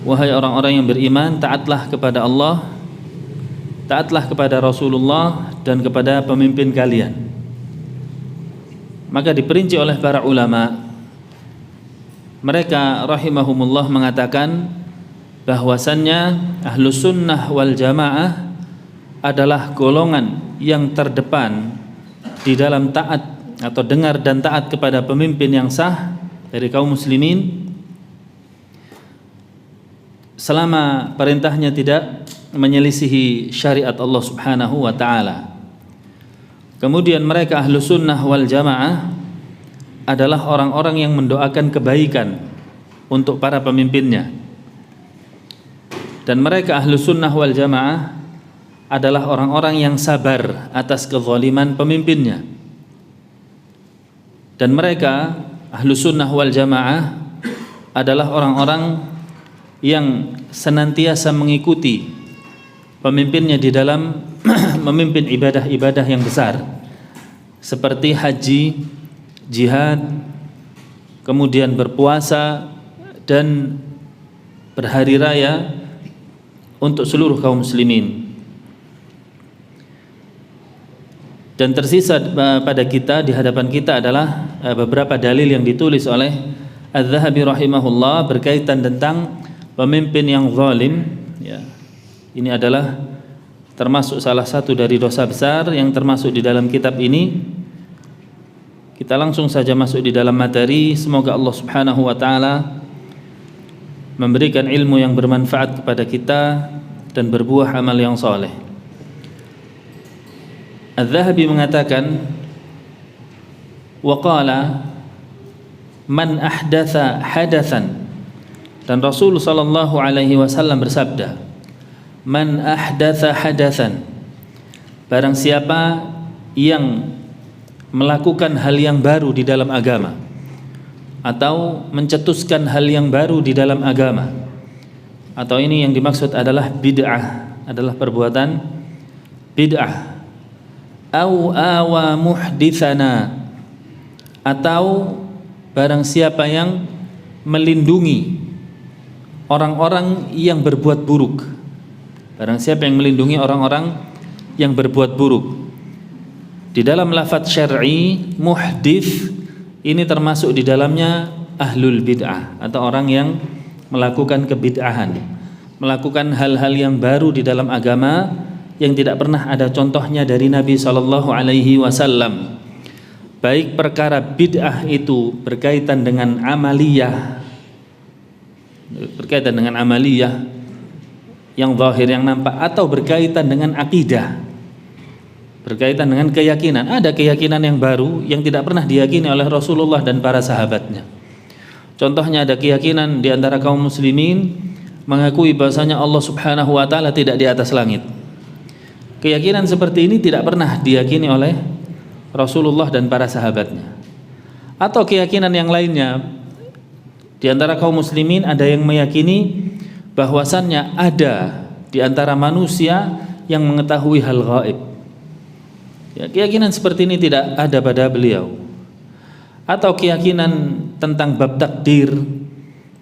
wahai orang-orang yang beriman, taatlah kepada Allah, taatlah kepada Rasulullah dan kepada pemimpin kalian. Maka diperinci oleh para ulama, mereka rahimahumullah mengatakan bahwasannya Ahlus Sunnah wal Jamaah adalah golongan yang terdepan di dalam taat atau dengar dan taat kepada pemimpin yang sah dari kaum muslimin selama perintahnya tidak menyelisihi syariat Allah Subhanahu wa taala. Kemudian mereka Ahlus Sunnah wal Jamaah adalah orang-orang yang mendoakan kebaikan untuk para pemimpinnya. Dan mereka Ahlus Sunnah wal Jamaah adalah orang-orang yang sabar atas kezaliman pemimpinnya. Dan mereka Ahlus Sunnah wal Jamaah adalah orang-orang yang senantiasa mengikuti pemimpinnya di dalam memimpin ibadah-ibadah yang besar seperti haji, jihad, kemudian berpuasa dan berhari raya untuk seluruh kaum muslimin. Dan tersisa pada kita, di hadapan kita adalah beberapa dalil yang ditulis oleh Az-Zahabi rahimahullah berkaitan tentang pemimpin yang zalim, ya. Ini adalah termasuk salah satu dari dosa besar yang termasuk di dalam kitab ini. Kita langsung saja masuk di dalam materi. Semoga Allah Subhanahu wa taala memberikan ilmu yang bermanfaat kepada kita dan berbuah amal yang saleh. Az-Zahabi mengatakan, wa qala man ahdatha hadatsan, dan Rasul sallallahu alaihi wasallam bersabda, man ahdatha hadatsan, barang siapa yang melakukan hal yang baru di dalam agama atau mencetuskan hal yang baru di dalam agama, atau ini yang dimaksud adalah bid'ah, adalah perbuatan bid'ah, au awa muhditsana, atau barang siapa yang melindungi orang-orang yang berbuat buruk. Barang siapa yang melindungi orang-orang yang berbuat buruk. Di dalam lafadz syar'i, muhdits ini termasuk di dalamnya ahlul bid'ah atau orang yang melakukan kebid'ahan, melakukan hal-hal yang baru di dalam agama yang tidak pernah ada contohnya dari Nabi sallallahu alaihi wasallam. Baik perkara bid'ah itu berkaitan dengan amaliyah, berkaitan dengan amaliyah yang zahir, yang nampak, atau berkaitan dengan akidah, berkaitan dengan keyakinan. Ada keyakinan yang baru yang tidak pernah diyakini oleh Rasulullah dan para sahabatnya. Contohnya ada keyakinan di antara kaum muslimin mengakui bahwasanya Allah Subhanahu wa taala tidak di atas langit. Keyakinan seperti ini tidak pernah diyakini oleh Rasulullah dan para sahabatnya. Atau keyakinan yang lainnya, di antara kaum muslimin ada yang meyakini bahwasannya ada di antara manusia yang mengetahui hal gaib. Ya, keyakinan seperti ini tidak ada pada beliau. Atau keyakinan tentang bab takdir,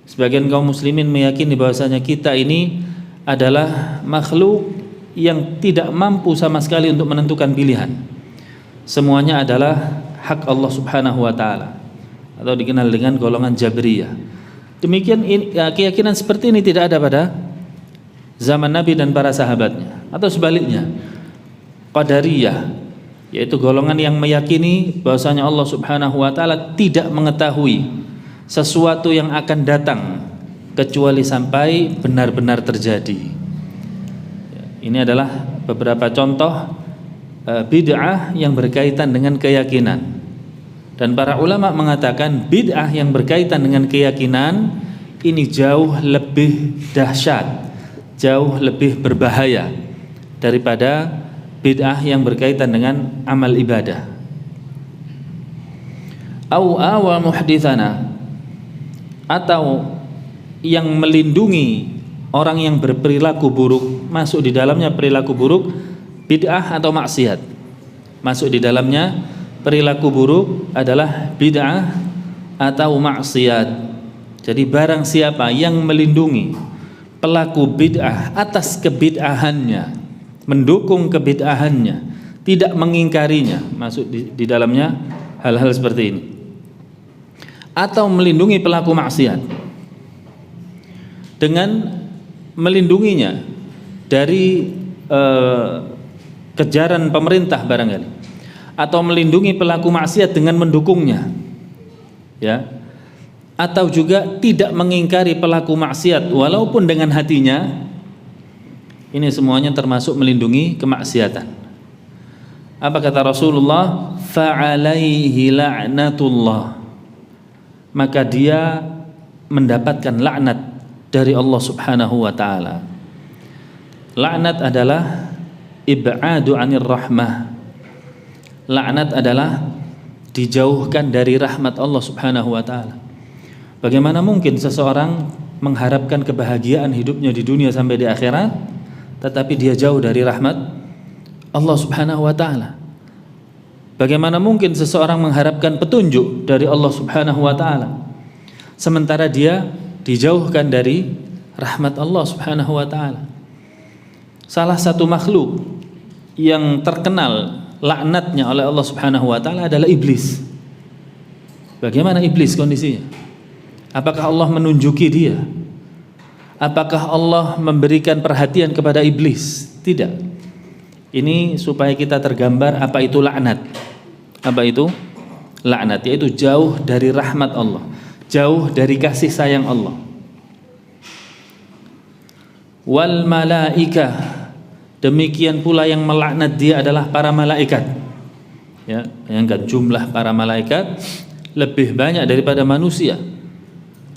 sebagian kaum muslimin meyakini bahwasanya kita ini adalah makhluk yang tidak mampu sama sekali untuk menentukan pilihan. Semuanya adalah hak Allah Subhanahu wa taala, atau dikenal dengan golongan Jabriyah. Demikian keyakinan seperti ini tidak ada pada zaman Nabi dan para sahabatnya. Atau sebaliknya, Qadariyah, yaitu golongan yang meyakini bahwasanya Allah Subhanahu wa taala tidak mengetahui sesuatu yang akan datang kecuali sampai benar-benar terjadi. Ini adalah beberapa contoh bid'ah yang berkaitan dengan keyakinan. Dan para ulama mengatakan bid'ah yang berkaitan dengan keyakinan ini jauh lebih dahsyat, jauh lebih berbahaya daripada bid'ah yang berkaitan dengan amal ibadah. Au awa muhditsana, atau yang melindungi orang yang berperilaku buruk, masuk di dalamnya perilaku buruk, bid'ah atau maksiat. Masuk di dalamnya perilaku buruk adalah bid'ah atau maksiat. Jadi barang siapa yang melindungi pelaku bid'ah atas kebid'ahannya, mendukung kebid'ahannya, tidak mengingkarinya, masuk di dalamnya hal-hal seperti ini. Atau melindungi pelaku maksiat dengan melindunginya dari kejaran pemerintah barangkali, atau melindungi pelaku maksiat dengan mendukungnya, ya, atau juga tidak mengingkari pelaku maksiat walaupun dengan hatinya. Ini semuanya termasuk melindungi kemaksiatan. Apa kata Rasulullah? Fa'alaihi la'natullah, maka dia mendapatkan laknat dari Allah Subhanahu wa ta'ala. Laknat adalah ib'adu 'anir rahmah. Laknat adalah dijauhkan dari rahmat Allah Subhanahu wa ta'ala. Bagaimana mungkin seseorang mengharapkan kebahagiaan hidupnya di dunia sampai di akhirat, tetapi dia jauh dari rahmat Allah Subhanahu wa ta'ala? Bagaimana mungkin seseorang mengharapkan petunjuk dari Allah Subhanahu wa ta'ala, sementara dia dijauhkan dari rahmat Allah Subhanahu wa ta'ala? Salah satu makhluk yang terkenal laknatnya oleh Allah Subhanahu wa ta'ala adalah iblis. Bagaimana iblis kondisinya? Apakah Allah menunjuki dia? Apakah Allah memberikan perhatian kepada iblis? Tidak. Ini supaya kita tergambar apa itu laknat. Apa itu laknat? Yaitu jauh dari rahmat Allah, jauh dari kasih sayang Allah. Wal malaikah, demikian pula yang melaknat dia adalah para malaikat. Ya, bayangkan jumlah para malaikat lebih banyak daripada manusia.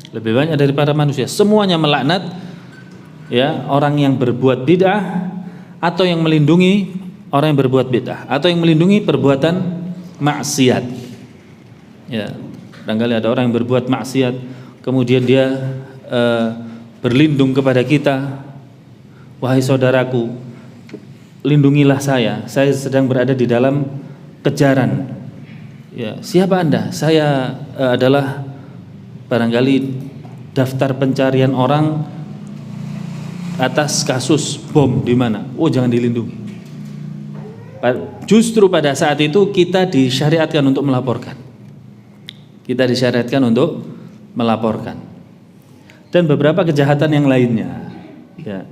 Lebih banyak daripada manusia. Semuanya melaknat, ya, orang yang berbuat bid'ah, atau yang melindungi orang yang berbuat bid'ah, atau yang melindungi perbuatan maksiat. Ya, barangkali ada orang yang berbuat maksiat, kemudian dia berlindung kepada kita, wahai saudaraku, lindungilah saya sedang berada di dalam kejaran. Ya, siapa Anda? Saya adalah barangkali daftar pencarian orang atas kasus bom di mana. Oh, jangan dilindungi. Justru pada saat itu kita disyariatkan untuk melaporkan. Kita disyariatkan untuk melaporkan. Dan beberapa kejahatan yang lainnya. Ya.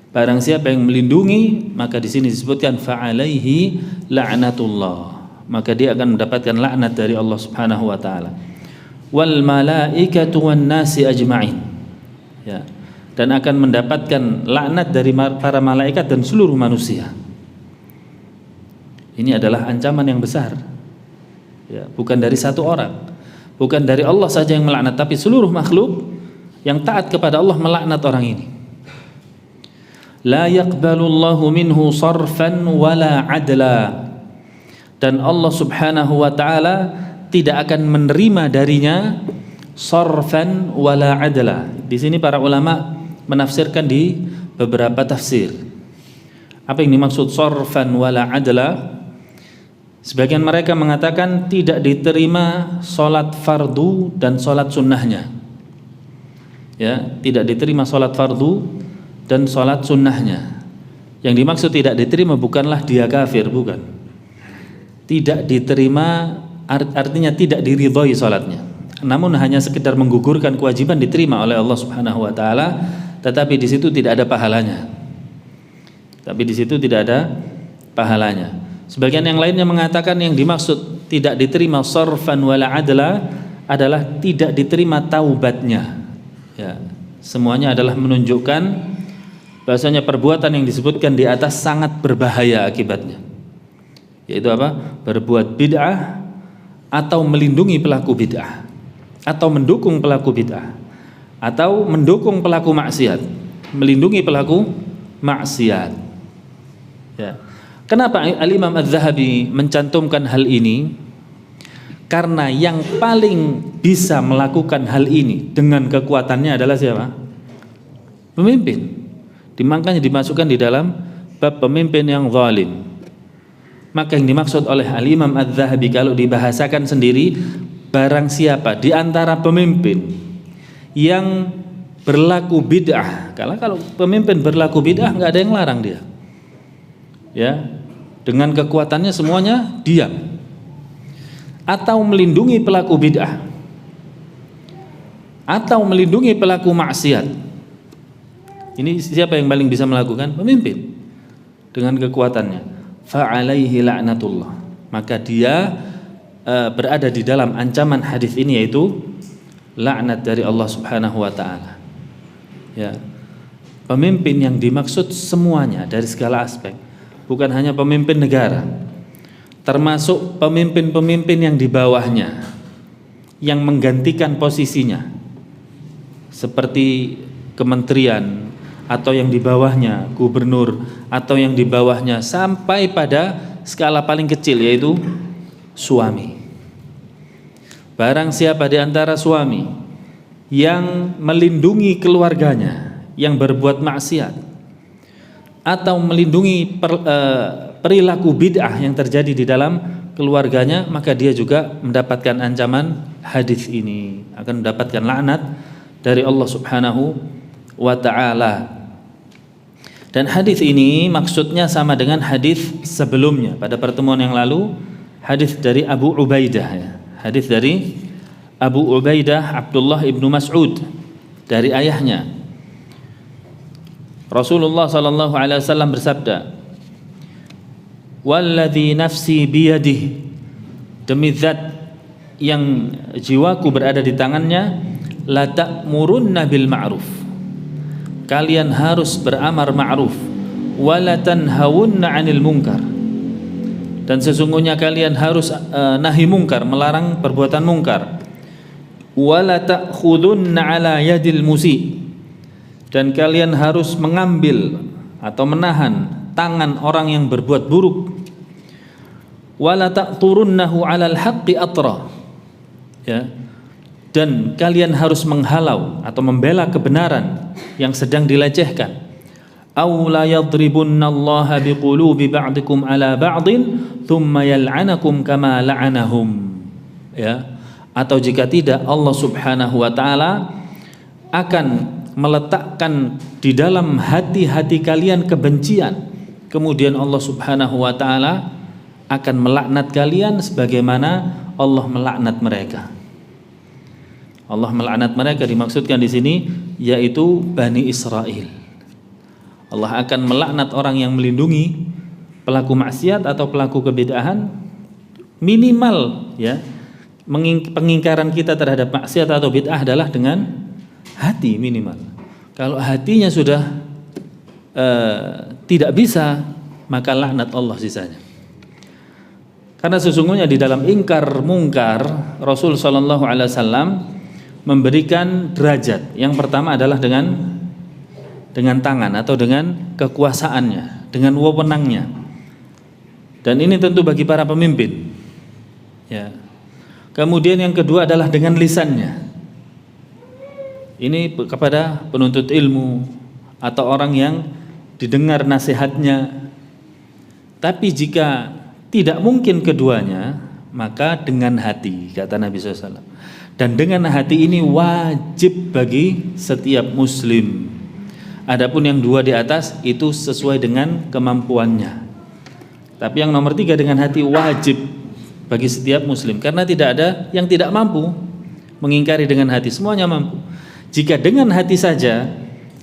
Barang siapa yang melindungi, maka di sini disebutkan fa'alaihi la'natullah, maka dia akan mendapatkan laknat dari Allah Subhanahu wa taala. Wal malaikatu wan nasi ajma'in. Ya. Dan akan mendapatkan laknat dari para malaikat dan seluruh manusia. Ini adalah ancaman yang besar, ya, bukan dari satu orang, bukan dari Allah saja yang melaknat, tapi seluruh makhluk yang taat kepada Allah melaknat orang ini. La yaqbalullahu minhu sarfan wala adla, dan Allah Subhanahu wa ta'ala tidak akan menerima darinya sarfan wala adla. Di sini para ulama menafsirkan di beberapa tafsir. Apa yang dimaksud sarfan wala adla? Sebagian mereka mengatakan tidak diterima solat fardu dan solat sunnahnya. Ya, tidak diterima solat fardu dan solat sunnahnya. Yang dimaksud tidak diterima bukanlah dia kafir, bukan. Tidak diterima artinya tidak diridhoi solatnya. Namun hanya sekedar menggugurkan kewajiban diterima oleh Allah Subhanahu wa taala. Tetapi di situ tidak ada pahalanya. Sebagian yang lainnya mengatakan yang dimaksud tidak diterima sarfan wala adla adalah tidak diterima taubatnya. Ya, semuanya adalah menunjukkan bahasanya perbuatan yang disebutkan di atas sangat berbahaya akibatnya. Yaitu apa? Berbuat bid'ah atau melindungi pelaku bid'ah, atau mendukung pelaku bid'ah, atau mendukung pelaku maksiat, melindungi pelaku maksiat. Ya. Kenapa Al-Imam Az-Zahabi mencantumkan hal ini? Karena yang paling bisa melakukan hal ini dengan kekuatannya adalah siapa? Pemimpin. Makanya dimasukkan di dalam bab pemimpin yang zalim. Maka yang dimaksud oleh Al-Imam Az-Zahabi kalau dibahasakan sendiri, barang siapa di antara pemimpin yang berlaku bid'ah. Kalau pemimpin berlaku bid'ah nggak ada yang larang dia. Ya, dengan kekuatannya semuanya diam. Atau melindungi pelaku bid'ah, atau melindungi pelaku maksiat. Ini siapa yang paling bisa melakukan? Pemimpin dengan kekuatannya. Fa'alaihi la'natullah. Maka dia berada di dalam ancaman hadis ini, yaitu laknat dari Allah Subhanahu wa taala. Ya. Pemimpin yang dimaksud semuanya dari segala aspek, bukan hanya pemimpin negara, termasuk pemimpin-pemimpin yang di bawahnya, yang menggantikan posisinya, seperti kementerian, atau yang di bawahnya gubernur, atau yang di bawahnya sampai pada skala paling kecil, yaitu suami. Barang siapa di antara suami yang melindungi keluarganya yang berbuat maksiat, atau melindungi perilaku bid'ah yang terjadi di dalam keluarganya, maka dia juga mendapatkan ancaman hadis ini, akan mendapatkan laknat dari Allah Subhanahu wa ta'ala. Dan hadis ini maksudnya sama dengan hadis sebelumnya pada pertemuan yang lalu, hadis dari Abu Ubaidah, ya. Hadis dari Abu Ubaidah Abdullah ibnu Mas'ud dari ayahnya. Rasulullah sallallahu alaihi wasallam bersabda, "Walladzi nafsi biyadihi," demi zat yang jiwaku berada di tangannya, "la ta'murunna bil ma'ruf," kalian harus beramar ma'ruf, "wa la tanhawunna 'anil munkar," dan sesungguhnya kalian harus nahi mungkar, melarang perbuatan mungkar, "wa la ta'khudunna 'ala yadil musi," dan kalian harus mengambil atau menahan tangan orang yang berbuat buruk, "wa la ta'turunnahu 'alal haqqi atra," ya, dan kalian harus menghalau atau membela kebenaran yang sedang dilecehkan, "aw la yadribunnallaha biqulubi ba'dikum 'ala ba'din thumma yal'anakum kama la'anahum," ya, atau jika tidak Allah Subhanahu wa taala akan meletakkan di dalam hati-hati kalian kebencian, kemudian Allah Subhanahu wa taala akan melaknat kalian sebagaimana Allah melaknat mereka. Allah melaknat mereka dimaksudkan di sini yaitu Bani Israel. Allah akan melaknat orang yang melindungi pelaku maksiat atau pelaku kebid'ahan, minimal ya. Pengingkaran kita terhadap maksiat atau bid'ah adalah dengan hati minimal. Kalau hatinya sudah tidak bisa, maka laknat Allah sisanya. Karena sesungguhnya di dalam ingkar mungkar, Rasul sallallahu alaihi wasallam memberikan derajat. Yang pertama adalah dengan tangan atau dengan kekuasaannya, dengan wewenangnya. Dan ini tentu bagi para pemimpin. Ya. Kemudian yang kedua adalah dengan lisannya. Ini kepada penuntut ilmu atau orang yang didengar nasihatnya. Tapi jika tidak mungkin keduanya, maka dengan hati, kata Nabi SAW. Dan dengan hati ini wajib bagi setiap muslim. Adapun yang dua di atas itu sesuai dengan kemampuannya. Tapi yang nomor 3 dengan hati wajib bagi setiap muslim, karena tidak ada yang tidak mampu mengingkari dengan hati, semuanya mampu. Jika dengan hati saja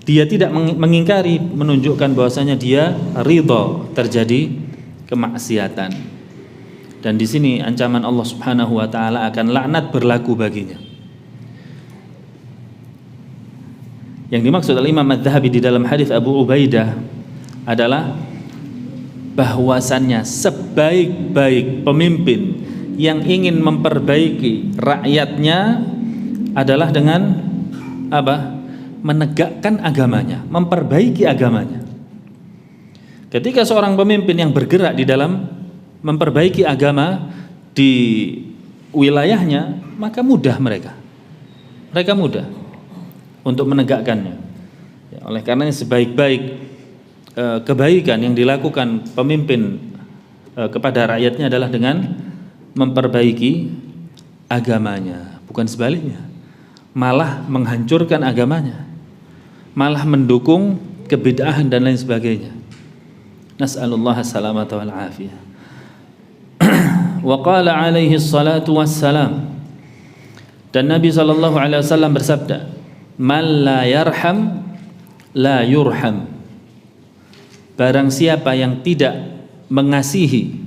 dia tidak mengingkari, menunjukkan bahwasanya dia ridha terjadi kemaksiatan. Dan di sini ancaman Allah Subhanahu wa taala akan laknat berlaku baginya. Yang dimaksud oleh Imam Adz-Dzahabi di dalam hadis Abu Ubaidah adalah bahwasannya sebaik-baik pemimpin yang ingin memperbaiki rakyatnya adalah dengan apa? Menegakkan agamanya, memperbaiki agamanya. Ketika seorang pemimpin yang bergerak di dalam memperbaiki agama di wilayahnya, maka mudah mereka mudah untuk menegakkannya. Ya, oleh karenanya sebaik-baik kebaikan yang dilakukan pemimpin kepada rakyatnya adalah dengan memperbaiki agamanya, bukan sebaliknya, malah menghancurkan agamanya. malah mendukung kebid'ahan dan lain sebagainya. Nas'alullah as-salamata wal afiyah. Wa qala alaihi salatu wassalam, dan Nabi SAW bersabda, man la yarham la yurham, barang siapa yang tidak mengasihi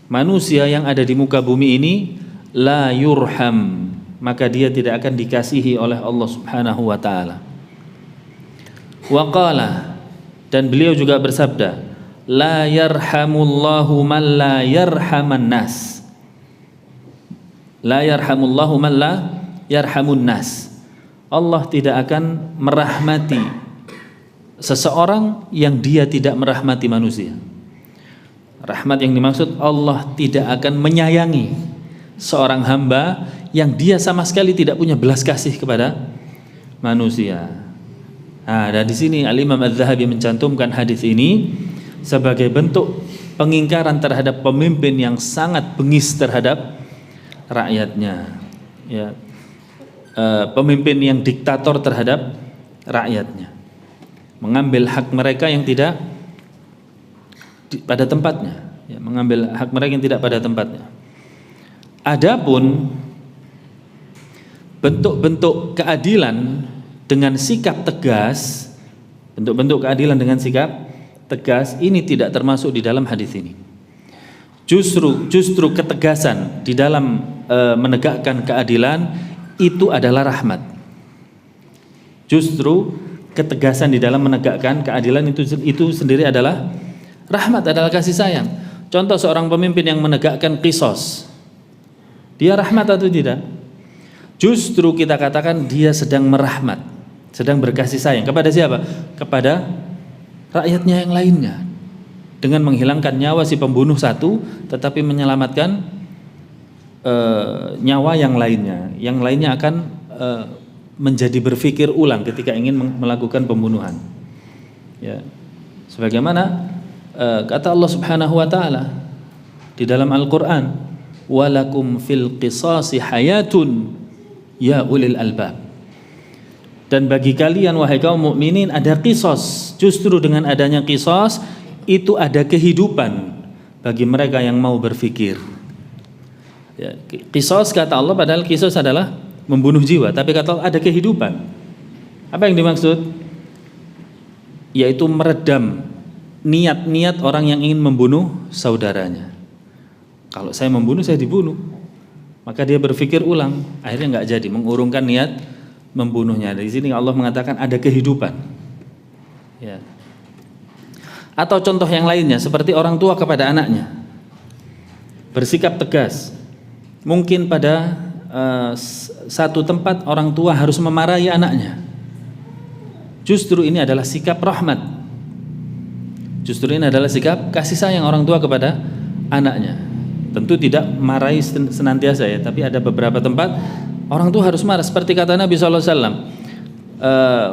manusia yang ada di muka bumi ini, la yurham, maka dia tidak akan dikasihi oleh Allah Subhanahu wa taala. Wa qala, dan beliau juga bersabda, la yarhamullahu man la yarhaman nas, la yarhamullahu man la yarhamun nas, Allah tidak akan merahmati seseorang yang dia tidak merahmati manusia. Rahmat yang dimaksud, Allah tidak akan menyayangi seorang hamba yang dia sama sekali tidak punya belas kasih kepada manusia. Nah, dan di sini Al-Imam Az-Zahabi mencantumkan hadis ini sebagai bentuk pengingkaran terhadap pemimpin yang sangat bengis terhadap rakyatnya, ya. Pemimpin yang diktator terhadap rakyatnya, mengambil hak mereka yang tidak pada tempatnya, ya, mengambil hak mereka yang tidak pada tempatnya. Adapun bentuk-bentuk keadilan dengan sikap tegas, bentuk-bentuk keadilan dengan sikap tegas ini tidak termasuk di dalam hadis ini. Justru ketegasan di dalam menegakkan keadilan itu adalah rahmat. Justru ketegasan di dalam menegakkan keadilan itu sendiri adalah rahmat, adalah kasih sayang. Contoh seorang pemimpin yang menegakkan qisas, dia rahmat atau tidak? Justru kita katakan dia sedang merahmat, sedang berkasih sayang kepada siapa? Kepada rakyatnya yang lainnya, dengan menghilangkan nyawa si pembunuh satu tetapi menyelamatkan nyawa yang lainnya akan menjadi berpikir ulang ketika ingin melakukan pembunuhan, ya. Sebagaimana kata Allah Subhanahu wa taala di dalam Al-Qur'an, walakum fil qisasi hayatun ya ulil albab, dan bagi kalian wahai kaum mukminin ada qisas. Justru dengan adanya qisas itu ada kehidupan bagi mereka yang mau berpikir, ya. Qisas kata Allah, padahal qisas adalah membunuh jiwa, tapi kata Allah ada kehidupan. Apa yang dimaksud? Yaitu meredam niat-niat orang yang ingin membunuh saudaranya. Kalau saya membunuh, saya dibunuh, maka dia berpikir ulang, akhirnya nggak jadi mengurungkan niat membunuhnya. Di sini Allah mengatakan ada kehidupan, ya. Atau contoh yang lainnya seperti orang tua kepada anaknya, bersikap tegas. Mungkin pada satu tempat orang tua harus memarahi anaknya, justru ini adalah sikap rahmat, justru ini adalah sikap kasih sayang orang tua kepada anaknya. Tentu tidak marahi senantiasa, ya, tapi ada beberapa tempat orang tua harus marah, seperti kata Nabi SAW,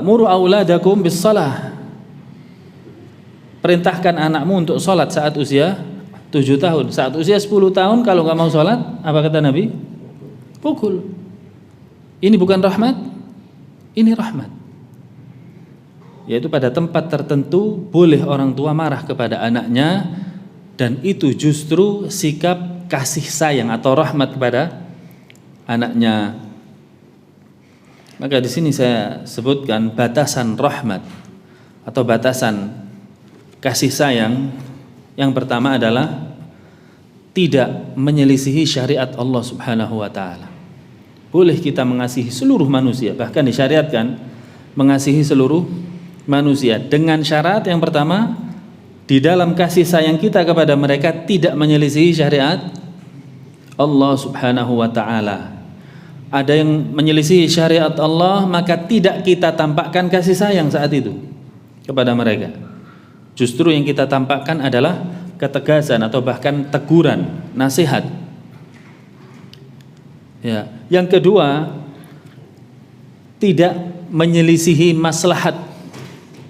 muru auladakum bis salah, perintahkan anakmu untuk sholat saat usia 7 tahun. Saat usia 10 tahun kalau nggak mau sholat, apa kata Nabi? Pukul. Ini bukan rahmat, ini rahmat. Yaitu pada tempat tertentu boleh orang tua marah kepada anaknya, dan itu justru sikap kasih sayang atau rahmat kepada anaknya. Maka di sini saya sebutkan batasan rahmat atau batasan kasih sayang. Yang pertama adalah tidak menyelisihi syariat Allah Subhanahu wa taala. Boleh kita mengasihi seluruh manusia, bahkan disyariatkan mengasihi seluruh manusia dengan syarat yang pertama, di dalam kasih sayang kita kepada mereka tidak menyelisihi syariat Allah Subhanahu wa taala. Ada yang menyelisihi syariat Allah, maka tidak kita tampakkan kasih sayang saat itu kepada mereka. Justru yang kita tampakkan adalah ketegasan atau bahkan teguran, nasihat. Ya. Yang kedua, tidak menyelisihi maslahat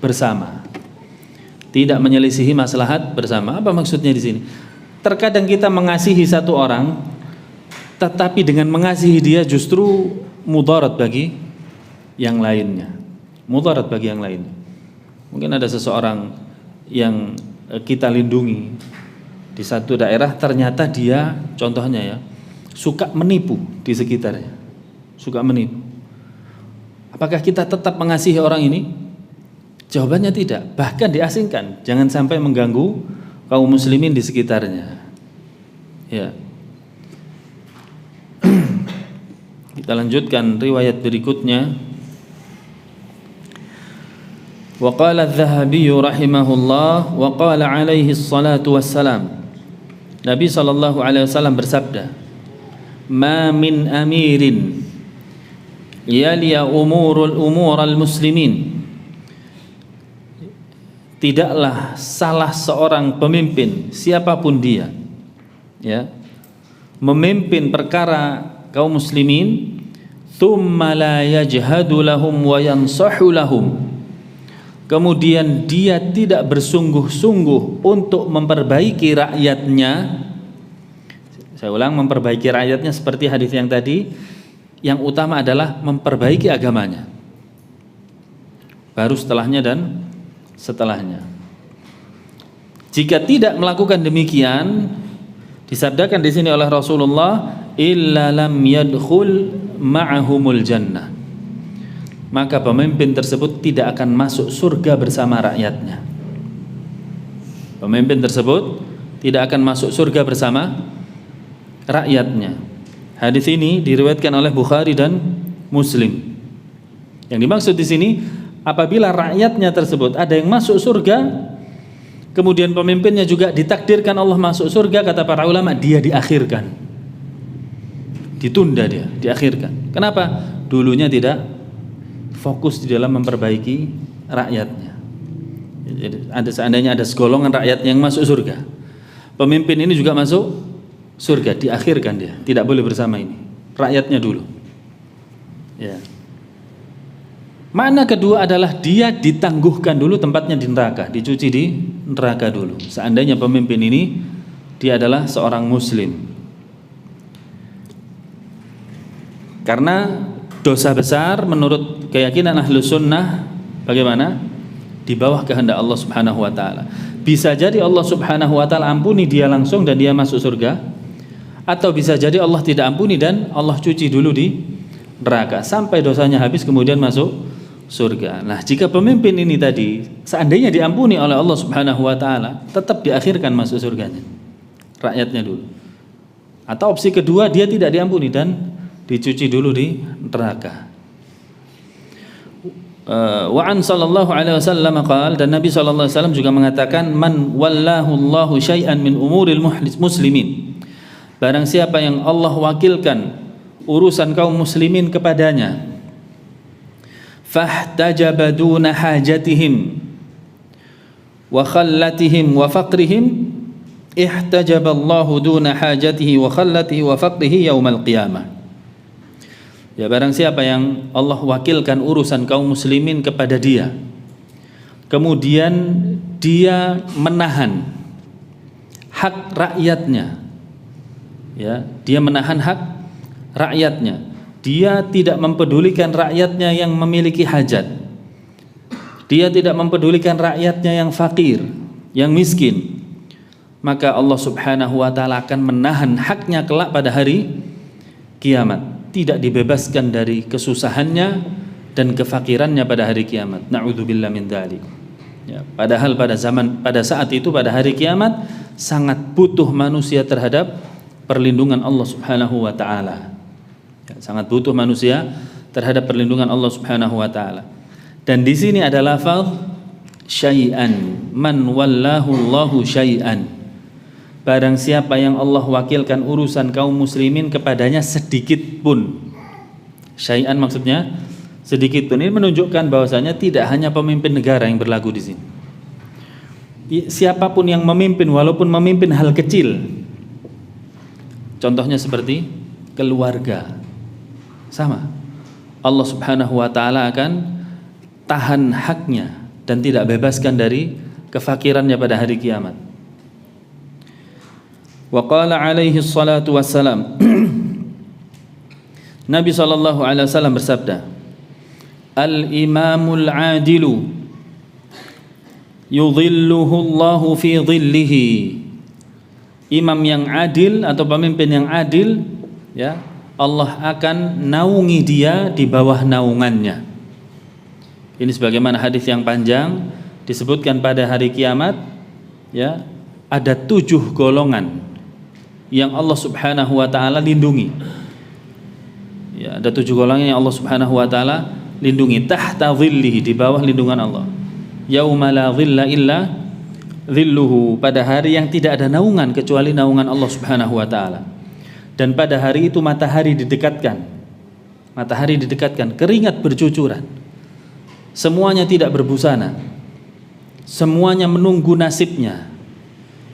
bersama. Tidak menyelisihi maslahat bersama. Apa maksudnya di sini? Terkadang kita mengasihi satu orang, tetapi dengan mengasihi dia justru mudarat bagi yang lainnya. mudarat bagi yang lain. Mungkin ada seseorang yang kita lindungi di satu daerah, ternyata dia contohnya ya suka menipu di sekitarnya, suka menipu. Apakah kita tetap mengasihi orang ini? Jawabannya tidak, bahkan diasingkan, jangan sampai mengganggu kaum muslimin di sekitarnya. Ya. Kita lanjutkan riwayat berikutnya. Wa qala adz-Dzahabi rahimahullah wa qala alaihi salatu wassalam. Nabi sallallahu alaihi wasallam bersabda, "Ma min amirin yaliya umural muslimin." Tidaklah salah seorang pemimpin siapapun dia, ya, memimpin perkara kaum muslimin, thumma la yajhadu lahum wa yansahu lahum, kemudian dia tidak bersungguh-sungguh untuk memperbaiki rakyatnya. Saya ulang, memperbaiki rakyatnya seperti hadis yang tadi. Yang utama adalah memperbaiki agamanya, baru setelahnya dan setelahnya. Jika tidak melakukan demikian, disabdakan di sini oleh Rasulullah, illa lam yadkhul ma'ahumul jannah, maka pemimpin tersebut tidak akan masuk surga bersama rakyatnya. Pemimpin tersebut tidak akan masuk surga bersama rakyatnya. Hadis ini diriwayatkan oleh Bukhari dan Muslim. Yang dimaksud di sini, apabila rakyatnya tersebut ada yang masuk surga, kemudian pemimpinnya juga ditakdirkan Allah masuk surga, kata para ulama, dia diakhirkan, ditunda, dia diakhirkan. Kenapa? Dulunya tidak fokus di dalam memperbaiki rakyatnya. Jadi seandainya ada segolongan rakyat yang masuk surga, pemimpin ini juga masuk surga, diakhirkan, dia tidak boleh bersama ini, rakyatnya dulu, ya. Makna kedua adalah dia ditangguhkan dulu tempatnya di neraka, dicuci di neraka dulu. Seandainya pemimpin ini dia adalah seorang muslim. Karena dosa besar menurut keyakinan Ahlus Sunnah bagaimana? Di bawah kehendak Allah Subhanahu wa taala. Bisa jadi Allah Subhanahu wa taala ampuni dia langsung dan dia masuk surga, atau bisa jadi Allah tidak ampuni dan Allah cuci dulu di neraka sampai dosanya habis kemudian masuk surga. Nah, jika pemimpin ini tadi seandainya diampuni oleh Allah Subhanahu wa taala, tetap diakhirkan masuk surganya, rakyatnya dulu. Atau opsi kedua, dia tidak diampuni dan dicuci dulu di neraka. Wa an sallallahu alaihi wasallam qala, dan Nabi sallallahu alaihi wasallam juga mengatakan, man wallahu Allahu syai'an min umuril muslimin, barang siapa yang Allah wakilkan urusan kaum muslimin kepadanya, fahtajaba duna hajatihim wa khallatihim wa faqrihim, ihtajaba Allahu duna hajatihi wa khallatihi wa faqrihi yaumal qiyamah. Ya, barang siapa yang Allah wakilkan urusan kaum muslimin kepada dia, kemudian dia menahan hak rakyatnya, ya, dia menahan hak rakyatnya, dia tidak mempedulikan rakyatnya yang memiliki hajat, dia tidak mempedulikan rakyatnya yang fakir, yang miskin, maka Allah Subhanahu wa ta'ala akan menahan haknya kelak pada hari kiamat, tidak dibebaskan dari kesusahannya dan kefakirannya pada hari kiamat. Na'udzubillah min dzalik. Ya, padahal pada saat itu, pada hari kiamat, sangat butuh manusia terhadap perlindungan Allah Subhanahu wa ta'ala. Ya, sangat butuh manusia terhadap perlindungan Allah Subhanahu wa ta'ala. Dan di sini ada lafaz syai'an, man wallahu Allahu syai'an, barang siapa yang Allah wakilkan urusan kaum muslimin kepadanya sedikit pun. Syai'an maksudnya sedikit pun. Ini menunjukkan bahwasanya tidak hanya pemimpin negara yang berlaku di sini. Siapapun yang memimpin, walaupun memimpin hal kecil, contohnya seperti keluarga, sama, Allah Subhanahu wa ta'ala akan tahan haknya dan tidak bebaskan dari kefakirannya pada hari kiamat. Wa qala alaihi salatu wassalam, Nabi sallallahu alaihi wasallam bersabda, al-imamul adilu yudhilluhu Allahu fi dhillihi. Imam yang adil atau pemimpin yang adil, ya, Allah akan naungi dia di bawah naungannya. Ini sebagaimana hadis yang panjang disebutkan pada hari kiamat, ya, ada 7 golongan yang Allah Subhanahu wa taala lindungi. Ya, ada 7 golongan yang Allah Subhanahu wa taala lindungi tahta dhillihi, di bawah lindungan Allah. Yauma la dhilla illa dhilluhu, pada hari yang tidak ada naungan kecuali naungan Allah Subhanahu wa taala. Dan pada hari itu matahari didekatkan. Matahari didekatkan, keringat bercucuran. Semuanya tidak berbusana. Semuanya menunggu nasibnya.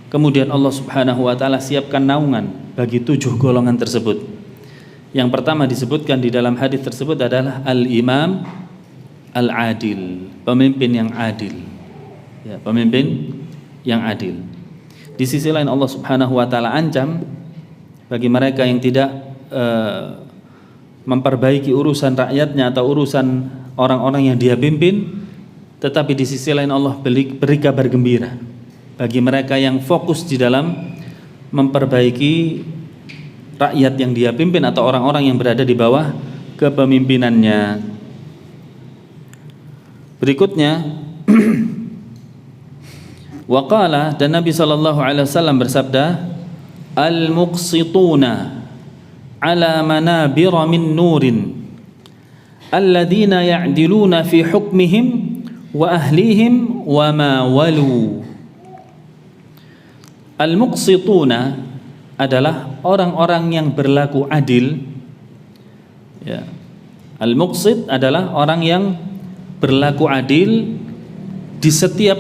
Kemudian Allah Subhanahu wa taala siapkan naungan bagi 7 golongan tersebut. Yang pertama disebutkan di dalam hadis tersebut adalah al-imam al-adil, pemimpin yang adil. Ya, pemimpin yang adil. Di sisi lain Allah Subhanahu wa taala ancam bagi mereka yang tidak memperbaiki urusan rakyatnya atau urusan orang-orang yang dia pimpin, tetapi di sisi lain Allah beri kabar gembira bagi mereka yang fokus di dalam memperbaiki rakyat yang dia pimpin atau orang-orang yang berada di bawah kepemimpinannya. Berikutnya waqala, dan Nabi sallallahu alaihi wasallam bersabda, al-muqsituna ala manabira min nurin alladzina ya'diluna fi hukmihim wa ahlihim wa ma walu. Al-muqsituna adalah orang-orang yang berlaku adil, ya. Al-muqsit adalah orang yang berlaku adil di setiap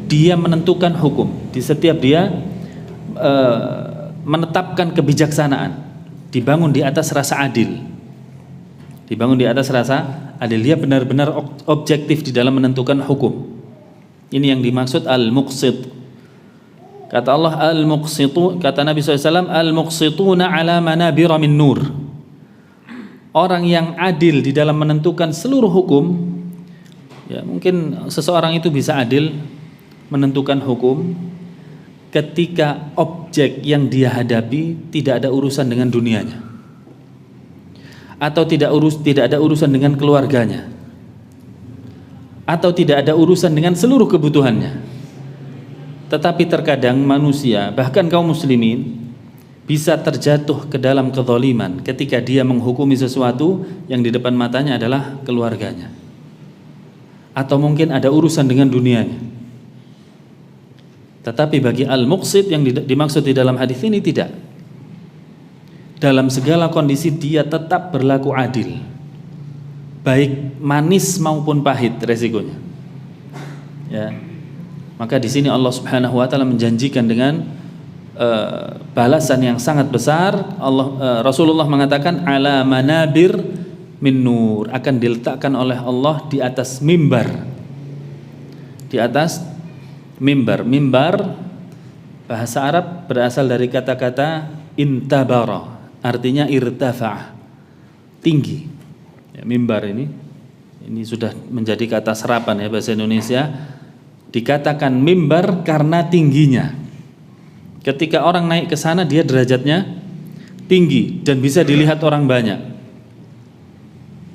dia menentukan hukum, di setiap dia menetapkan kebijaksanaan, dibangun di atas rasa adil. Dibangun di atas rasa adil, dia benar-benar objektif di dalam menentukan hukum. Ini yang dimaksud al-muqsit. Kata Allah al-muqsitu, kata Nabi SAW, al-muqsituna ala manabira min nur. Orang yang adil di dalam menentukan seluruh hukum. Ya, mungkin seseorang itu bisa adil menentukan hukum ketika objek yang dia hadapi tidak ada urusan dengan dunianya, atau tidak ada urusan dengan keluarganya, atau tidak ada urusan dengan seluruh kebutuhannya. Tetapi terkadang manusia, bahkan kaum muslimin, bisa terjatuh ke dalam kezaliman ketika dia menghukumi sesuatu yang di depan matanya adalah keluarganya, atau mungkin ada urusan dengan dunianya. Tetapi bagi al-muqsit yang dimaksud di dalam hadis ini tidak. Dalam segala kondisi dia tetap berlaku adil, baik manis maupun pahit resikonya. Ya. Maka di sini Allah Subhanahu wa taala menjanjikan dengan balasan yang sangat besar. Rasulullah mengatakan ala manabir min nur, akan diletakkan oleh Allah di atas mimbar. Di atas mimbar. Mimbar bahasa Arab berasal dari kata-kata intabara, artinya irtafa', tinggi. Ya, mimbar ini sudah menjadi kata serapan ya bahasa Indonesia. Dikatakan mimbar karena tingginya. Ketika orang naik ke sana dia derajatnya tinggi dan bisa dilihat orang banyak.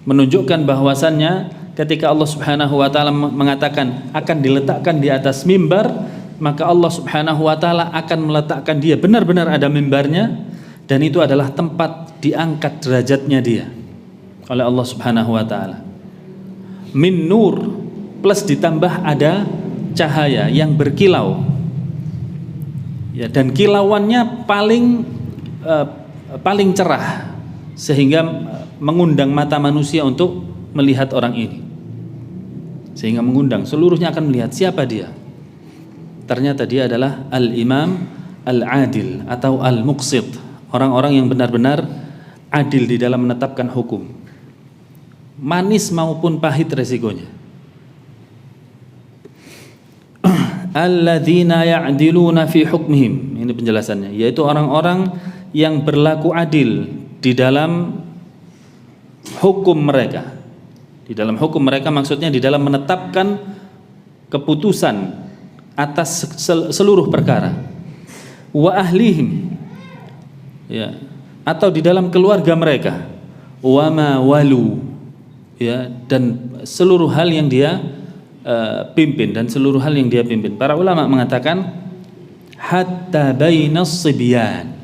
Menunjukkan bahwasannya ketika Allah Subhanahu wa taala mengatakan akan diletakkan di atas mimbar, maka Allah Subhanahu wa taala akan meletakkan dia benar-benar ada mimbarnya, dan itu adalah tempat diangkat derajatnya dia oleh Allah Subhanahu wa taala. Min nur plus ditambah ada cahaya yang berkilau. Ya, dan kilauannya paling cerah sehingga mengundang mata manusia untuk melihat orang ini. Sehingga mengundang, seluruhnya akan melihat siapa dia. Ternyata dia adalah al-imam al-adil atau al-muqsit, orang-orang yang benar-benar adil di dalam menetapkan hukum. Manis maupun pahit resikonya. Alladzina ya'diluna fi hukmihim, ini penjelasannya, yaitu orang-orang yang berlaku adil di dalam hukum mereka, di Di dalam hukum mereka maksudnya di dalam menetapkan keputusan atas seluruh perkara. Wa ahlihim, ya, atau di dalam keluarga mereka. Wa ma walu, ya, dan seluruh hal yang dia pimpin dan seluruh hal yang dia pimpin. Para ulama mengatakan hatta bainas sibyan,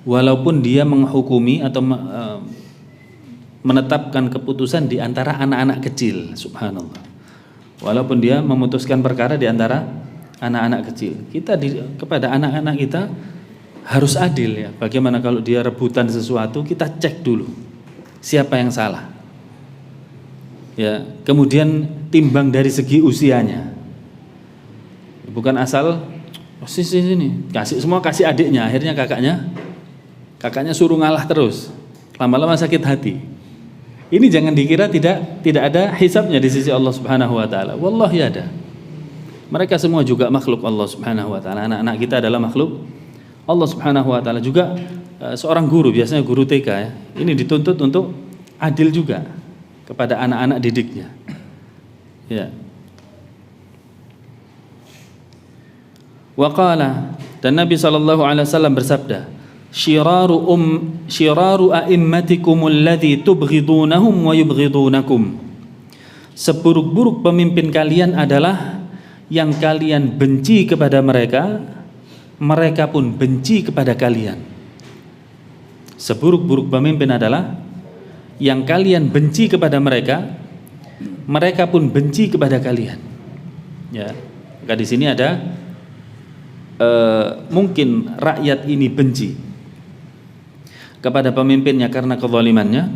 walaupun dia menghukumi atau menetapkan keputusan di antara anak-anak kecil, subhanallah. Walaupun dia memutuskan perkara di antara anak-anak kecil. Kita kepada anak-anak kita harus adil, ya. Bagaimana kalau dia rebutan sesuatu, kita cek dulu siapa yang salah. Ya, kemudian timbang dari segi usianya. Bukan asal sini kasih adiknya, akhirnya kakaknya suruh ngalah terus. Lama-lama sakit hati. Ini jangan dikira tidak ada hisabnya di sisi Allah Subhanahu wa taala. Wallahi ada. Mereka semua juga makhluk Allah Subhanahu wa taala. Anak-anak kita adalah makhluk Allah Subhanahu wa taala. Juga seorang guru, biasanya guru TK, ya, ini dituntut untuk adil juga kepada anak-anak didiknya. Ya. Wa qala, dan Nabi sallallahu alaihi wasallam bersabda, syiraru a'immatikum alladhi tubghidunahum wa yubghidunakum. Seburuk-buruk pemimpin kalian adalah yang kalian benci kepada mereka, mereka pun benci kepada kalian. Seburuk-buruk pemimpin adalah yang kalian benci kepada mereka, mereka pun benci kepada kalian. Ya, maka di sini ada mungkin rakyat ini benci kepada pemimpinnya karena kezalimannya,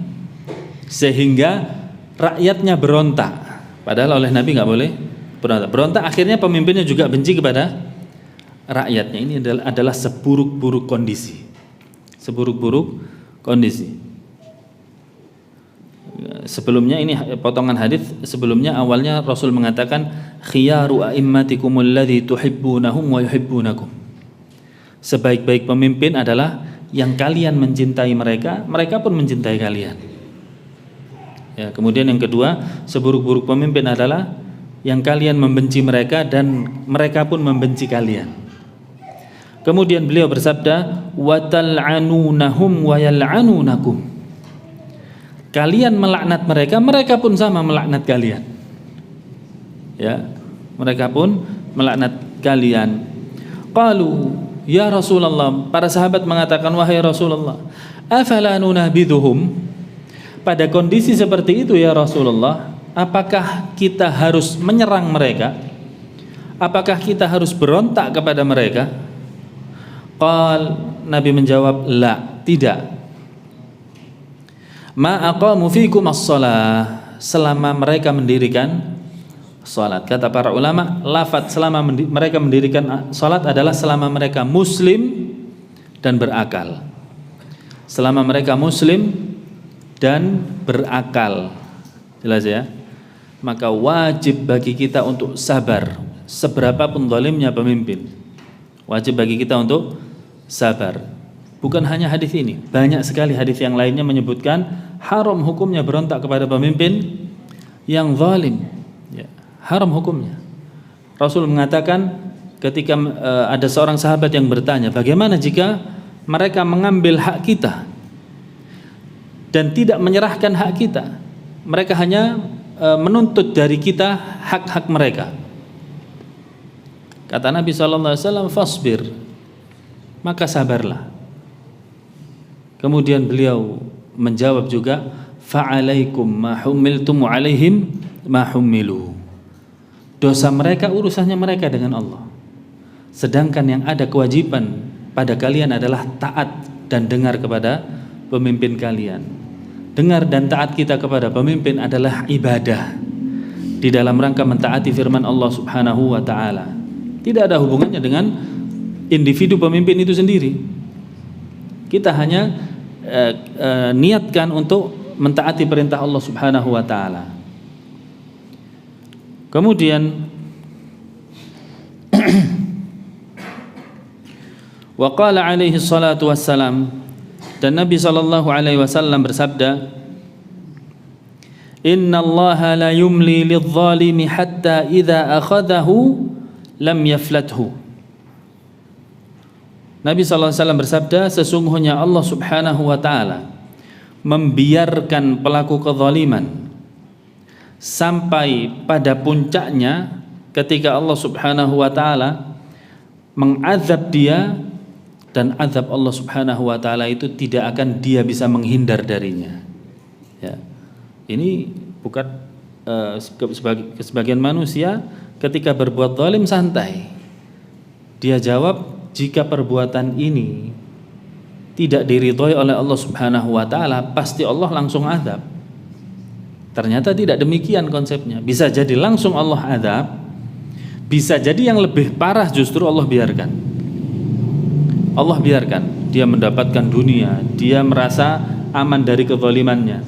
sehingga rakyatnya berontak. Padahal oleh Nabi nggak boleh berontak. Akhirnya pemimpinnya juga benci kepada rakyatnya. Ini adalah seburuk-buruk kondisi. Seburuk-buruk kondisi. Sebelumnya ini potongan hadis sebelumnya, awalnya Rasul mengatakan khiyaru a'immatikum alladhi tuhibbunahum wa yuhibbunakum. Sebaik-baik pemimpin adalah yang kalian mencintai mereka, mereka pun mencintai kalian. Ya, kemudian yang kedua, seburuk-buruk pemimpin adalah yang kalian membenci mereka dan mereka pun membenci kalian. Kemudian beliau bersabda, wa tal'anunahum wa yal'anunakum. Kalian melaknat mereka, mereka pun sama melaknat kalian. Ya, mereka pun melaknat kalian. Qalu ya Rasulullah, para sahabat mengatakan, wahai Rasulullah, afala nunabidhuhum? Pada kondisi seperti itu ya Rasulullah, apakah kita harus menyerang mereka? Apakah kita harus berontak kepada mereka? Nabi menjawab, la, tidak. Ma aqamu fikum as-shalah, selama mereka mendirikan salat. Kata para ulama, lafaz selama mereka mendirikan salat adalah selama mereka muslim dan berakal. Selama mereka muslim dan berakal. Jelas ya? Maka wajib bagi kita untuk sabar, seberapa pun zalimnya pemimpin. Wajib bagi kita untuk sabar. Bukan hanya hadis ini, banyak sekali hadis yang lainnya menyebutkan haram hukumnya berontak kepada pemimpin yang zalim. Ya, haram hukumnya. Rasul mengatakan ketika ada seorang sahabat yang bertanya, bagaimana jika mereka mengambil hak kita dan tidak menyerahkan hak kita? Mereka hanya menuntut dari kita hak-hak mereka. Kata Nabi SAW, fasbir, maka sabarlah. Kemudian beliau menjawab juga, fa'alaikum ma humiltum alaihim ma humilu. Dosa mereka urusannya mereka dengan Allah. Sedangkan yang ada kewajiban pada kalian adalah taat dan dengar kepada pemimpin kalian. Dengar dan taat kita kepada pemimpin adalah ibadah di dalam rangka mentaati firman Allah Subhanahu wa taala. Tidak ada hubungannya dengan individu pemimpin itu sendiri. Kita hanya niatkan untuk mentaati perintah Allah Subhanahu wa taala. Kemudian wa qala alaihi salatu wassalam, dan Nabi sallallahu alaihi wasallam bersabda, innallaha la yumli lidh-dhalimi hatta idza akhadhahu lam yaflathu. Nabi SAW bersabda, sesungguhnya Allah Subhanahu wa taala membiarkan pelaku kezaliman sampai pada puncaknya ketika Allah Subhanahu wa taala mengazab dia, dan azab Allah Subhanahu wa taala itu tidak akan dia bisa menghindar darinya. Ya. Ini bukan sebagian manusia ketika berbuat zalim santai. Dia jawab, jika perbuatan ini tidak diridhoi oleh Allah Subhanahu wa taala, pasti Allah langsung azab. Ternyata tidak demikian konsepnya. Bisa jadi langsung Allah azab, bisa jadi yang lebih parah justru Allah biarkan. Allah biarkan dia mendapatkan dunia, dia merasa aman dari kezalimannya.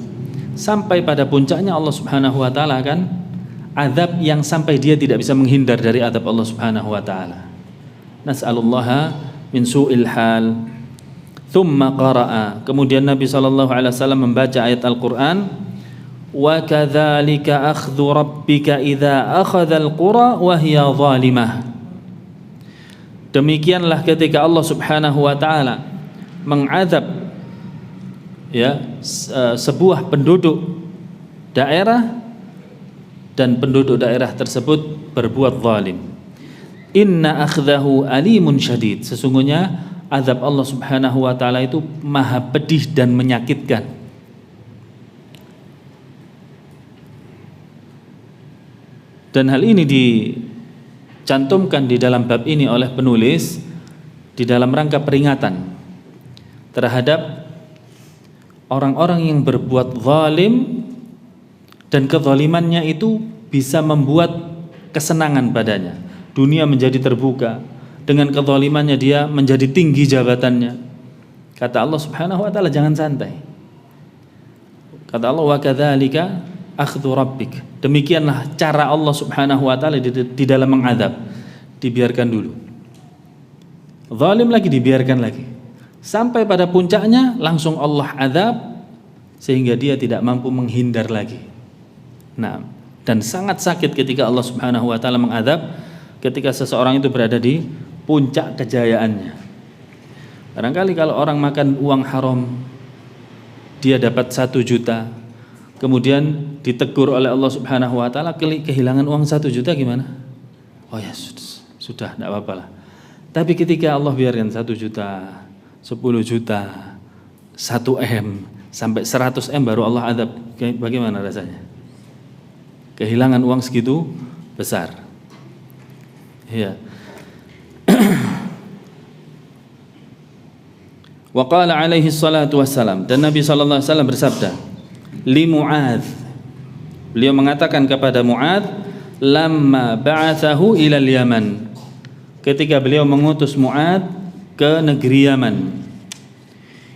Sampai pada puncaknya Allah Subhanahu wa taala kan azab yang sampai dia tidak bisa menghindar dari azab Allah Subhanahu wa taala. Nas'alullaha min su'il hal. Thumma qara'a. Kemudian Nabi SAW membaca ayat Al-Quran. Wa kadzalika akhdhu rabbika idza akhadzal qura wa hiya zalimah. Demikianlah ketika Allah Subhanahu wa taala mengazab sebuah penduduk daerah dan penduduk daerah tersebut berbuat zalim. Inna akhdahu alimun syadid. Sesungguhnya azab Allah Subhanahu wa taala itu maha pedih dan menyakitkan. Dan hal ini dicantumkan di dalam bab ini oleh penulis di dalam rangka peringatan terhadap orang-orang yang berbuat zalim dan kezalimannya itu bisa membuat kesenangan padanya. Dunia menjadi terbuka, dengan kezalimannya dia menjadi tinggi jabatannya. Kata Allah Subhanahu wa taala, jangan santai. Kata Allah, wa kadzalika akhdhu rabbik. Demikianlah cara Allah Subhanahu wa taala di dalam mengadab. Dibiarkan dulu. Zalim lagi, dibiarkan lagi. Sampai pada puncaknya langsung Allah azab sehingga dia tidak mampu menghindar lagi. Nah, dan sangat sakit ketika Allah Subhanahu wa taala mengadab ketika seseorang itu berada di puncak kejayaannya. Barangkali kalau orang makan uang haram, dia dapat 1 juta, kemudian ditegur oleh Allah Subhanahu wa taala, kehilangan uang 1 juta gimana? Oh ya sudah, tidak apa-apa lah. Tapi ketika Allah biarkan 1 juta, 10 juta, 1 M sampai 100 M baru Allah azab, bagaimana rasanya? Kehilangan uang segitu besar. Ya. Wa qala alaihi salatu wassalam, dan Nabi sallallahu alaihi wasallam bersabda li Mu'adz, beliau mengatakan kepada Mu'adz lamma ba'athahu ila al-Yaman, ketika beliau mengutus Mu'adz ke negeri Yaman,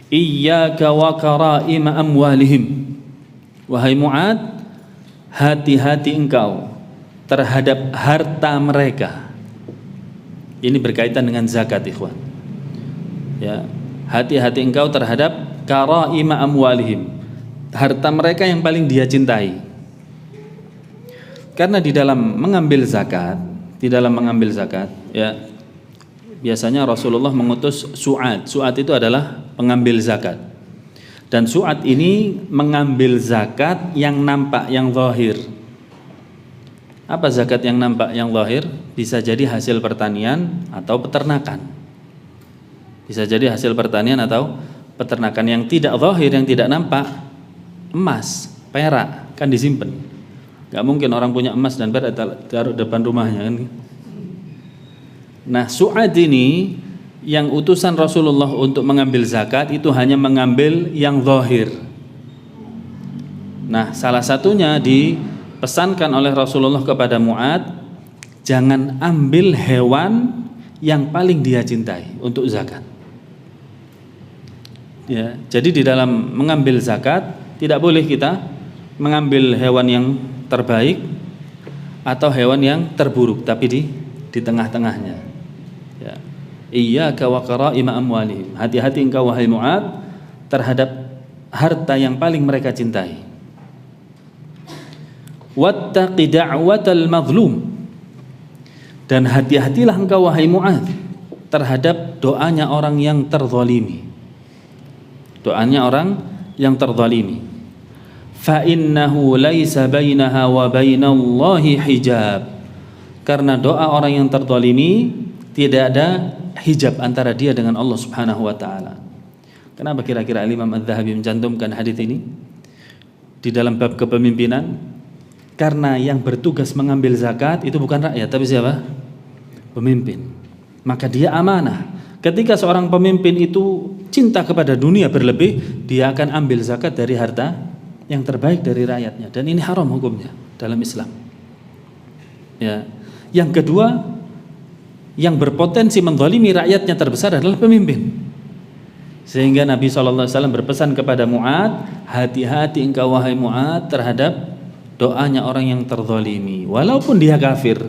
iyyaka wa kara'ima amwalihim, wahai Mu'adz, hati-hati engkau terhadap harta mereka. Ini berkaitan dengan zakat, ikhwan. Ya, hati-hati engkau terhadap karaima amwalihim, harta mereka yang paling dia cintai. Karena di dalam mengambil zakat, ya, biasanya Rasulullah mengutus su'ad. Su'ad itu adalah pengambil zakat. Dan su'ad ini mengambil zakat yang nampak, yang zahir. Apa zakat yang nampak, yang zahir? Bisa jadi hasil pertanian atau peternakan. Bisa jadi hasil pertanian atau peternakan. Yang tidak zahir, yang tidak nampak, emas, perak, kan disimpan. Gak mungkin orang punya emas dan perak taruh depan rumahnya kan. Nah, su'ad ini yang utusan Rasulullah untuk mengambil zakat itu hanya mengambil yang zahir. Nah, salah satunya dipesankan oleh Rasulullah kepada Mu'adz, jangan ambil hewan yang paling dia cintai untuk zakat. Ya, jadi di dalam mengambil zakat tidak boleh kita mengambil hewan yang terbaik atau hewan yang terburuk, tapi di tengah-tengahnya. Ya. Iyyaka wa qara'ima amwalihim. Hati-hati engkau wahai Mu'adz terhadap harta yang paling mereka cintai. wattaqi da'watal mazlum, dan hati-hatilah engkau wahai Mu'adz terhadap doanya orang yang terzalimi. Doanya orang yang terzalimi. Fa innahu laisa bainaha wa bainallahi hijab. Karena doa orang yang terzalimi tidak ada hijab antara dia dengan Allah Subhanahu wa taala. Kenapa kira-kira Imam Az-Zahabi mencantumkan hadis ini di dalam bab kepemimpinan? Karena yang bertugas mengambil zakat itu bukan rakyat, tapi siapa? Pemimpin. Maka dia amanah. Ketika seorang pemimpin itu cinta kepada dunia berlebih, dia akan ambil zakat dari harta yang terbaik dari rakyatnya, dan ini haram hukumnya dalam Islam. Ya. Yang kedua, yang berpotensi menzalimi rakyatnya terbesar adalah pemimpin. Sehingga Nabi SAW berpesan kepada Mu'adz, hati-hati engkau wahai Mu'adz terhadap doanya orang yang terzalimi, walaupun dia kafir.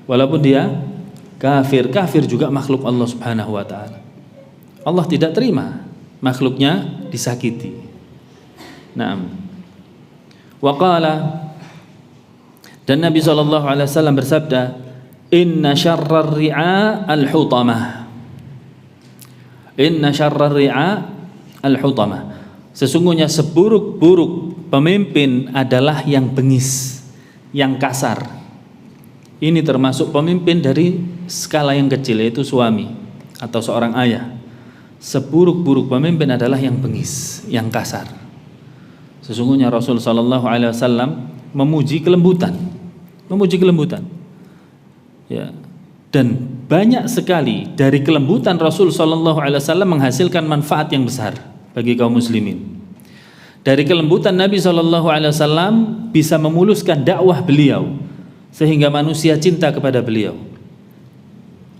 Walaupun dia kafir, kafir juga makhluk Allah Subhanahu wa taala. Allah tidak terima makhluknya disakiti. Naam. Wa qala, dan Nabi SAW bersabda, inna syarrar ri'a al-hutamah. Inna syarrar ri'a al-hutamah. Sesungguhnya seburuk-buruk pemimpin adalah yang bengis, yang kasar. Ini termasuk pemimpin dari skala yang kecil, yaitu suami atau seorang ayah. Seburuk-buruk pemimpin adalah yang bengis, yang kasar. Sesungguhnya Rasul SAW memuji kelembutan, ya. Dan banyak sekali dari kelembutan Rasul SAW menghasilkan manfaat yang besar bagi kaum muslimin. Dari kelembutan Nabi SAW bisa memuluskan dakwah beliau sehingga manusia cinta kepada beliau.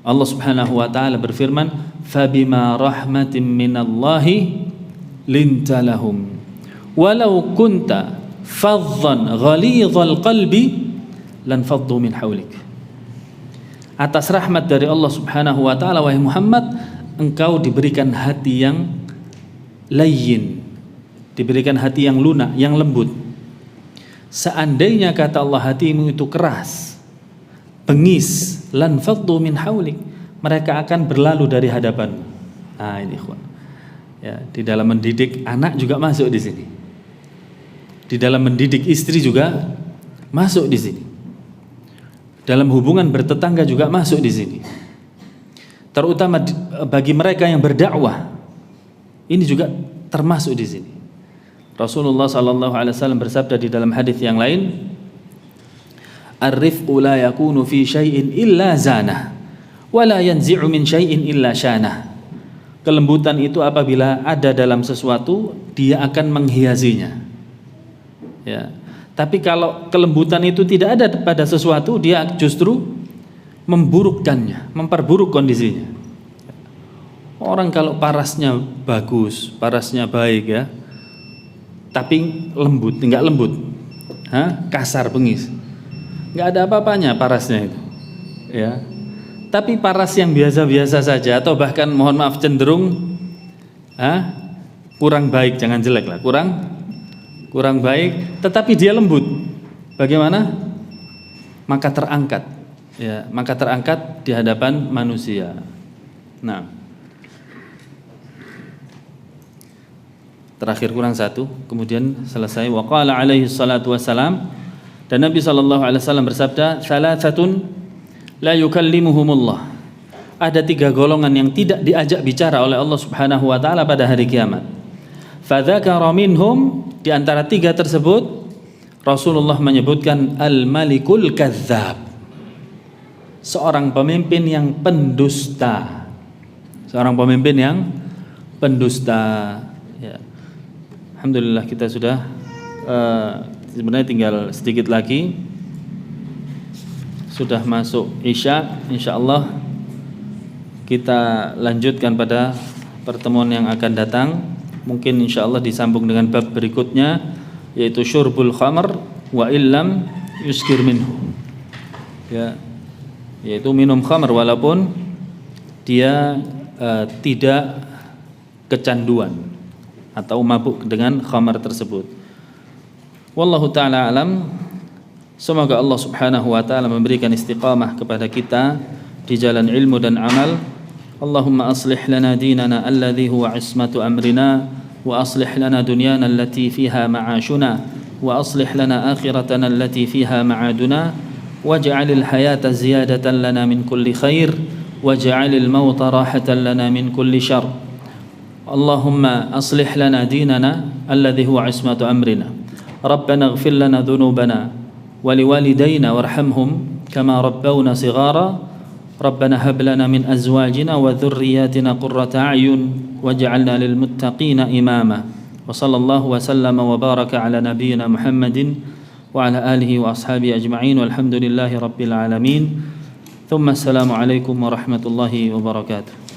Allah Subhanahu wa taala berfirman, "Fabima rahmatin minallahi linta lahum walau kunta faddan ghalidhal qalbi lan faddu min hawlik." Atas rahmat dari Allah Subhanahu wa taala wahai Muhammad, engkau diberikan hati yang layyin, diberikan hati yang lunak, yang lembut. Seandainya kata Allah hatimu itu keras, bengis, lan faddu min hawlik, mereka akan berlalu dari hadapanmu. Nah, ini ikhwan. Ya, di dalam mendidik anak juga masuk di sini. Di dalam mendidik istri juga masuk di sini. Dalam hubungan bertetangga juga masuk di sini. Terutama bagi mereka yang berdakwah, ini juga termasuk di sini. Rasulullah SAW bersabda di dalam hadis yang lain, "Ar-rif'u la yakunu fi syai'in illa zanah, wa la yanzi'u min syai'in illa syanah." Kelembutan itu apabila ada dalam sesuatu, dia akan menghiasinya. Ya. Tapi kalau kelembutan itu tidak ada pada sesuatu, dia justru memburukkannya, memperburuk kondisinya. Orang kalau parasnya bagus, parasnya baik ya, tapi lembut, enggak lembut, kasar, bengis, enggak ada apa-apanya parasnya itu, ya. Tapi paras yang biasa-biasa saja atau bahkan mohon maaf cenderung kurang baik, jangan jelek lah, kurang baik, tetapi dia lembut. Bagaimana? Maka terangkat, ya, maka terangkat di hadapan manusia. Nah, terakhir kurang satu, kemudian selesai. Wa qala alaihi salatu wassalam, dan Nabi SAW bersabda, "Thalathatun la yukallimuhumullah." Ada 3 golongan yang tidak diajak bicara oleh Allah Subhanahu wa taala pada hari kiamat. Fadzakara minhum, di antara 3 tersebut Rasulullah menyebutkan al-malikul kadzdzab, seorang pemimpin yang pendusta. Seorang pemimpin yang pendusta, ya. Alhamdulillah kita sudah sebenarnya tinggal sedikit lagi sudah masuk Isya. Insyaallah kita lanjutkan pada pertemuan yang akan datang. Mungkin insyaallah disambung dengan bab berikutnya, yaitu syurbul khamr wa illam yuskir minhu, ya, yaitu minum khamr walaupun dia tidak kecanduan atau mabuk dengan khamr tersebut. Wallahu ta'ala alam Semoga Allah Subhanahu wa taala memberikan istiqamah kepada kita di jalan ilmu dan amal. Allahumma aslih lana dinana alladhi huwa ismatu amrina wa aslih lana dunyana allati fiha ma'ashuna wa aslih lana akhiratana allati fiha ma'aduna waj'alil hayata ziyadatan lana min kulli khair waj'alil mauta rahatan lana min kulli syarr. Allahumma aslih lana dinana alladhi huwa ismatu amrina. Rabbana ighfir lana dhunubana ولوالدينا وارحمهم كما ربونا صغارا ربنا هب لنا من أزواجنا وذرياتنا قرة أعين واجعلنا للمتقين إماما وصلى الله وسلم وبارك على نبينا محمد وعلى آله وأصحابه أجمعين والحمد لله رب العالمين ثم السلام عليكم ورحمة الله وبركاته.